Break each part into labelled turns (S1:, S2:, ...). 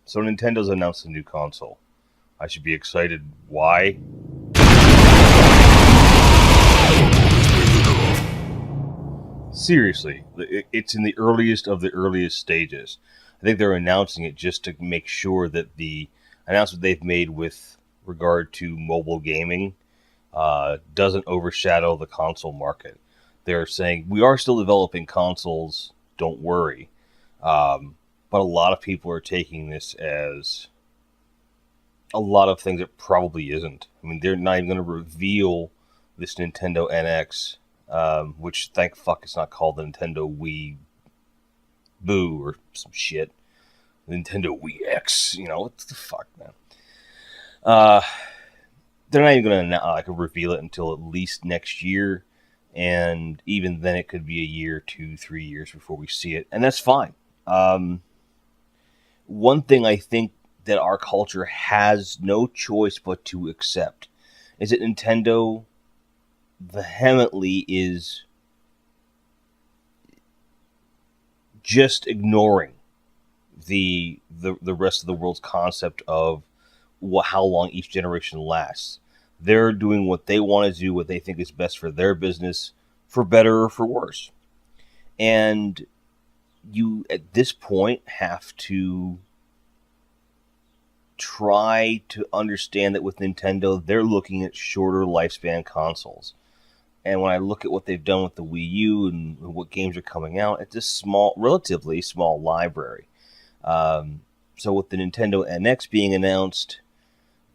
S1: So Nintendo's announced a new console. I should be excited. Why? Seriously, it's in the earliest of the earliest stages. I think they're announcing it just to make sure that the announcement they've made with regard to mobile gaming doesn't overshadow the console market. They're saying, we are still developing consoles, don't worry. But a lot of people are taking this as a lot of things it probably isn't. I mean, they're not even going to reveal this Nintendo NX, which thank fuck it's not called the Nintendo Wii Boo or some shit. Nintendo Wii X, what the fuck, man? They're not even going to reveal it until at least next year, and even then it could be a year, 2-3 years before we see it, and that's fine. One thing I think that our culture has no choice but to accept is that Nintendo vehemently is just ignoring the rest of the world's concept of how long each generation lasts. They're doing what they want to do, what they think is best for their business, for better or for worse. And you, at this point, have to try to understand that with Nintendo, they're looking at shorter lifespan consoles. And when I look at what they've done with the Wii U and what games are coming out, it's a relatively small library. So with the Nintendo NX being announced,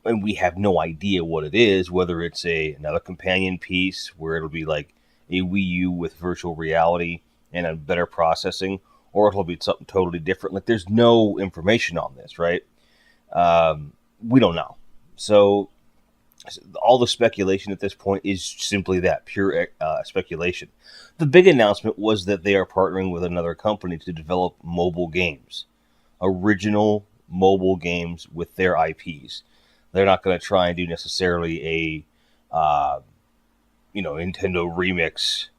S1: and we have no idea what it is, whether it's another companion piece where it'll be like a Wii U with virtual reality and a better processing, or it'll be something totally different. Like, there's no information on this, right? We don't know. So all the speculation at this point is simply that, pure speculation. The big announcement was that they are partnering with another company to develop mobile games. Original mobile games with their IPs. They're not going to try and do necessarily a Nintendo remix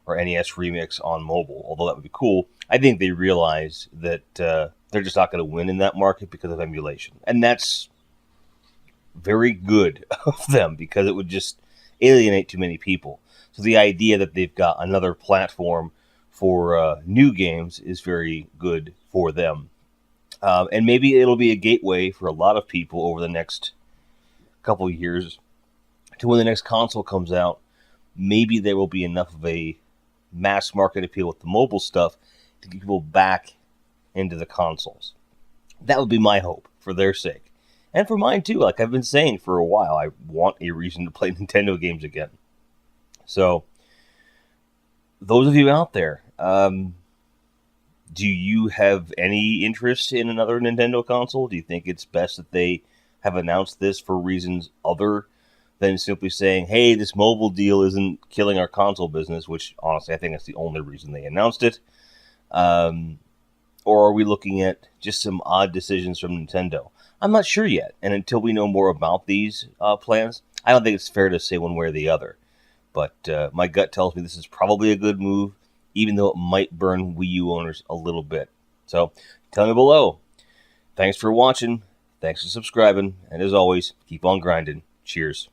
S1: or NES remix on mobile, although that would be cool. I think they realize that they're just not going to win in that market because of emulation. And that's very good of them, because it would just alienate too many people. So the idea that they've got another platform for new games is very good for them. And maybe it'll be a gateway for a lot of people over the next couple of years to when the next console comes out. Maybe there will be enough of a mass market appeal with the mobile stuff to get people back into the consoles. That would be my hope, for their sake. And for mine too. Like I've been saying for a while, I want a reason to play Nintendo games again. So, those of you out there, do you have any interest in another Nintendo console? Do you think it's best that they have announced this for reasons other than simply saying, hey, this mobile deal isn't killing our console business, which honestly I think that's the only reason they announced it? Or are we looking at just some odd decisions from Nintendo? I'm not sure yet, and until we know more about these plans, I don't think it's fair to say one way or the other. But my gut tells me this is probably a good move, even though it might burn Wii U owners a little bit. So, tell me below. Thanks for watching. Thanks for subscribing. And as always, keep on grinding. Cheers.